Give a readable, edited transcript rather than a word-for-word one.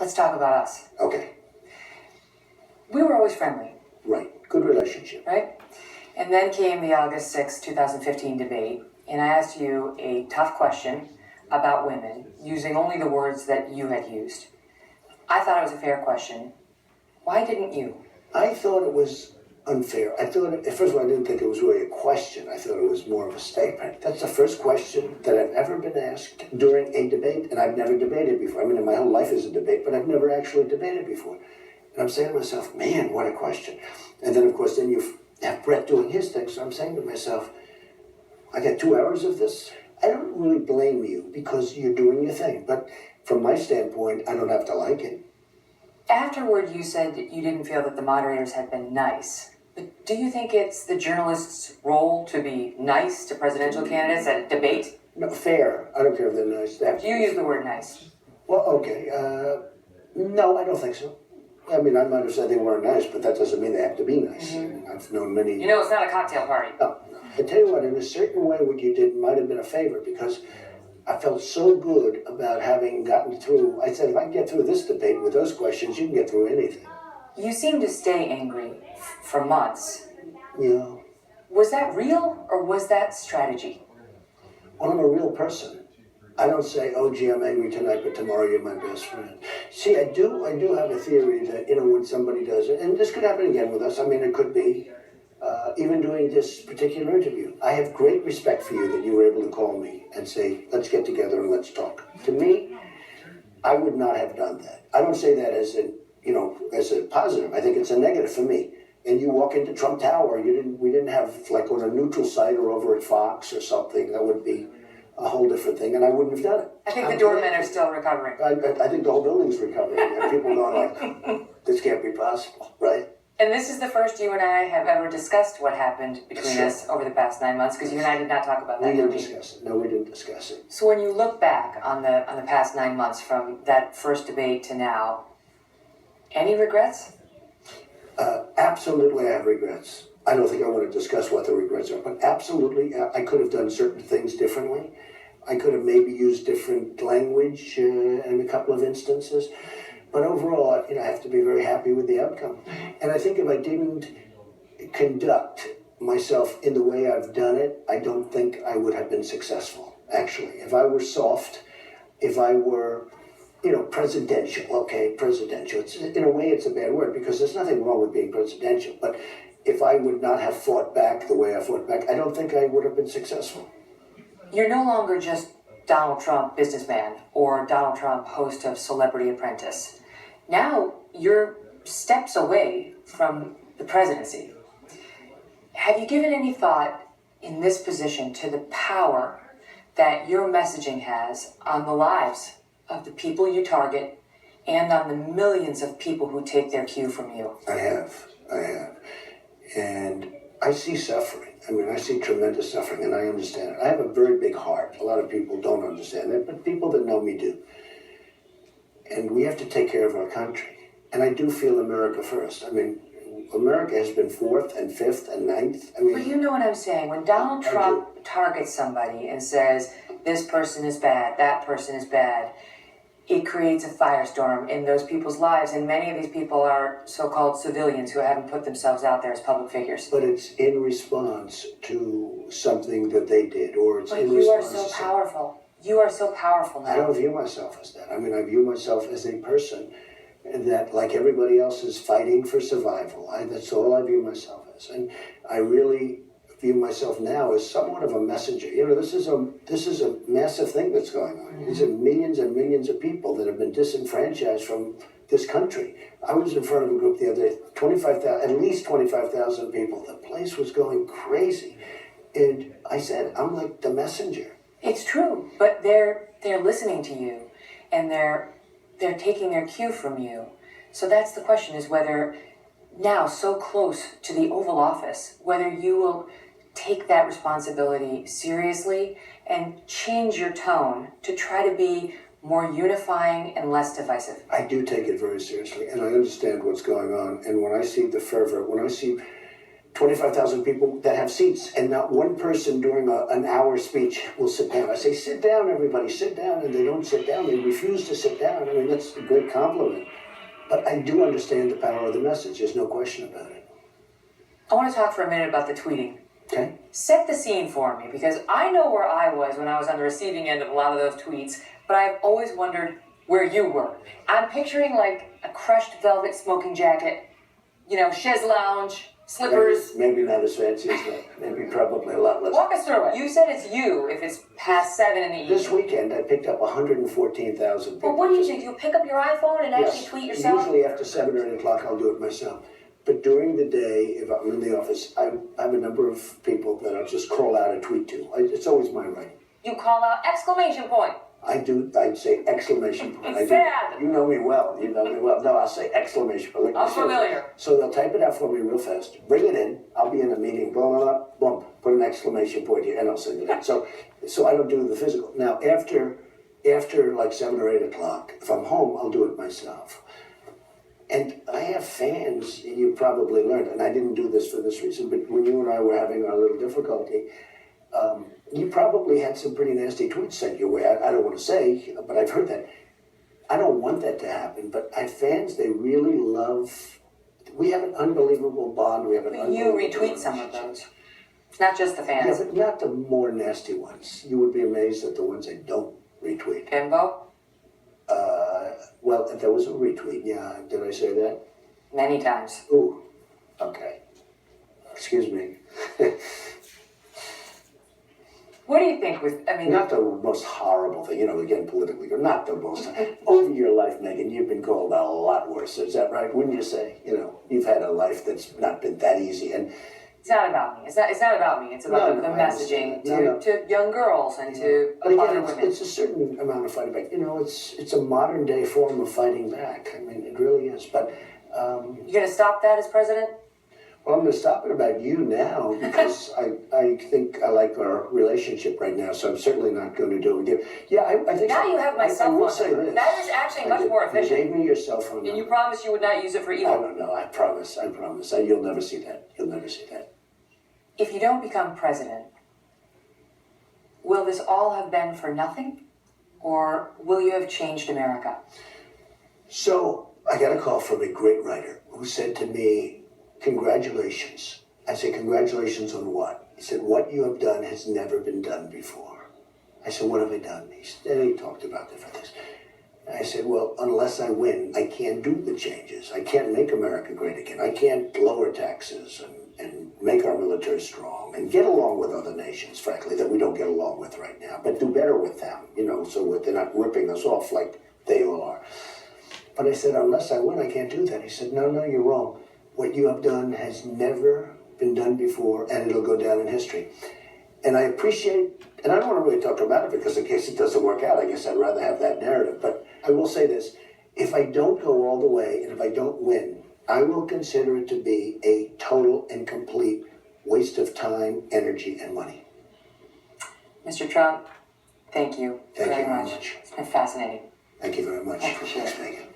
Let's talk about us. Okay. We were always friendly. Right. Good relationship. Right? And then came the August 6, 2015 debate, and I asked you a tough question about women, using only the words that you had used. I thought it was a fair question. Why didn't you? I thought it was unfair. First of all, I didn't think it was really a question. I thought it was more of a statement. That's the first question that I've ever been asked during a debate, and I've never debated before. I mean, my whole life is a debate, but I've never actually debated before. And I'm saying to myself, man, what a question. And then, of course, then you have Brett doing his thing, so I'm saying to myself, I got 2 hours of this. I don't really blame you because you're doing your thing, but from my standpoint, I don't have to like it. Afterward, you said that you didn't feel that the moderators had been nice. But do you think it's the journalist's role to be nice to presidential candidates at a debate? No, fair. I don't care if they're nice. You use the word nice. Well, okay. No, I don't think so. I mean, I might have said they weren't nice, but that doesn't mean they have to be nice. Mm-hmm. I mean, I've known many... You know, it's not a cocktail party. No. I tell you what, in a certain way, what you did might have been a favor, because I felt so good about having gotten through. I said, if I can get through this debate with those questions, you can get through anything. You seemed to stay angry for months. Yeah. Was that real, or was that strategy? Well, I'm a real person. I don't say, oh, gee, I'm angry tonight, but tomorrow you're my best friend. See, I do have a theory that, when somebody does it, and this could happen again with us. I mean, it could be, even doing this particular interview. I have great respect for you that you were able to call me and say, let's get together and let's talk. To me, I would not have done that. I don't say that as a positive. I think it's a negative for me. And you walk into Trump Tower, we didn't have, like, on a neutral site or over at Fox or something. That would be a whole different thing, and I wouldn't have done it. I think the doormen are still recovering. I think the whole building's recovering. And people going like, this can't be possible, right? And this is the first you and I have ever discussed what happened between us over the past 9 months, because you and I did not talk about that. We didn't discuss it. No, we didn't discuss it. So when you look back on the past 9 months from that first debate to now, any regrets? Absolutely, I have regrets. I don't think I want to discuss what the regrets are, but absolutely, I could have done certain things differently. I could have maybe used different language in a couple of instances. But overall, I have to be very happy with the outcome. And I think if I didn't conduct myself in the way I've done it, I don't think I would have been successful, actually. If I were soft, if I were, presidential, okay, presidential. In a way, it's a bad word because there's nothing wrong with being presidential. But if I would not have fought back the way I fought back, I don't think I would have been successful. You're no longer just Donald Trump businessman or Donald Trump host of Celebrity Apprentice. Now you're steps away from the presidency. Have you given any thought in this position to the power that your messaging has on the lives of the people you target and on the millions of people who take their cue from you? I have. And I see suffering. I mean, I see tremendous suffering, and I understand it. I have a very big heart. A lot of people don't understand it, but people that know me do. And we have to take care of our country. And I do feel America first. I mean, America has been 4th and 5th and 9th. I mean, well, you know what I'm saying. When Donald Trump targets somebody and says, this person is bad, that person is bad, it creates a firestorm in those people's lives. And many of these people are so-called civilians who haven't put themselves out there as public figures. But it's in response to something that they did, or it's in response to... But you are so powerful. You are so powerful now. I don't view myself as that. I mean, I view myself as a person that, like everybody else, is fighting for survival. That's all I view myself as. And I really view myself now as somewhat of a messenger. This is a massive thing that's going on. Mm-hmm. These are millions and millions of people that have been disenfranchised from this country. I was in front of a group the other day, at least 25,000 people. The place was going crazy. And I said, I'm like the messenger. It's true, but they're listening to you, and they're taking their cue from you. So that's the question: is whether now, so close to the Oval Office, whether you will take that responsibility seriously and change your tone to try to be more unifying and less divisive. I do take it very seriously, and I understand what's going on. And when I see the fervor, when I see 25,000 people that have seats, and not one person during an hour speech will sit down. I say, sit down, everybody, sit down, and they don't sit down. They refuse to sit down. I mean, that's a great compliment. But I do understand the power of the message. There's no question about it. I want to talk for a minute about the tweeting. Okay? Set the scene for me, because I know where I was when I was on the receiving end of a lot of those tweets, but I've always wondered where you were. I'm picturing like a crushed velvet smoking jacket, chaise lounge, slippers. Maybe not as fancy as that. Maybe probably a lot less. Walk us through it. You said it's you if it's past 7 in the evening. This weekend, I picked up 114,000 people. Well, what do you think? You'll pick up your iPhone and actually tweet yourself? Usually after 7 or 8 o'clock, I'll do it myself. But during the day, if I'm in the office, I have a number of people that I'll just crawl out and tweet to. It's always my right. You call out exclamation point. I'd say exclamation point. Sad. You know me well. No, I'll say exclamation point. I'm familiar. So they'll type it out for me real fast. Bring it in. I'll be in a meeting. Blah, blah, blah, boom. Put an exclamation point here, and I'll send it in. So I don't do the physical. Now, after like 7 or 8 o'clock, if I'm home, I'll do it myself. And I have fans, you probably learned, and I didn't do this for this reason, but when you and I were having our little difficulty, you probably had some pretty nasty tweets sent your way. I don't want to say, but I've heard that. I don't want that to happen, but I have fans, they really love, we have an unbelievable bond. We have an unbelievable You retweet some of those. It's not just the fans. Yeah, but not the more nasty ones. You would be amazed at the ones I don't retweet. Bimbo? Well, if there was a retweet, yeah. Did I say that? Many times. Ooh, okay. Excuse me. What do you think Not the most horrible thing, again, politically, or not the most. Over your life, Megyn, you've been called a lot worse. Is that right? Wouldn't you say? You've had a life that's not been that easy. And it's not about me. It's not about me. It's about the messaging to young girls and to other women. It's a certain amount of fighting back. It's a modern day form of fighting back. I mean, it really is. But you going to stop that as president? Well, I'm going to stop it about you now because I think I like our relationship right now, so I'm certainly not going to do it with you. Yeah, I think now so. You have my cell phone. That is actually much more efficient. You gave me your cell phone number. And you promised you would not use it for evil. No, I promise. You'll never see that. If you don't become president, will this all have been for nothing? Or will you have changed America? So, I got a call from a great writer who said to me, congratulations. I said, congratulations on what? He said, what you have done has never been done before. I said, what have I done? He talked about different things. And I said, well, unless I win, I can't do the changes. I can't make America great again. I can't lower taxes and make our military strong and get along with other nations, frankly, that we don't get along with right now, but do better with them, so they're not ripping us off like they all are. But I said, unless I win, I can't do that. He said, no, you're wrong. What you have done has never been done before, and it'll go down in history. And I appreciate, and I don't want to really talk about it because in case it doesn't work out, I guess I'd rather have that narrative. But I will say this, if I don't go all the way, and if I don't win, I will consider it to be a total and complete waste of time, energy, and money. Mr. Trump, thank you very much. It's been fascinating. Thank you very much. I appreciate it. Thanks, Megyn.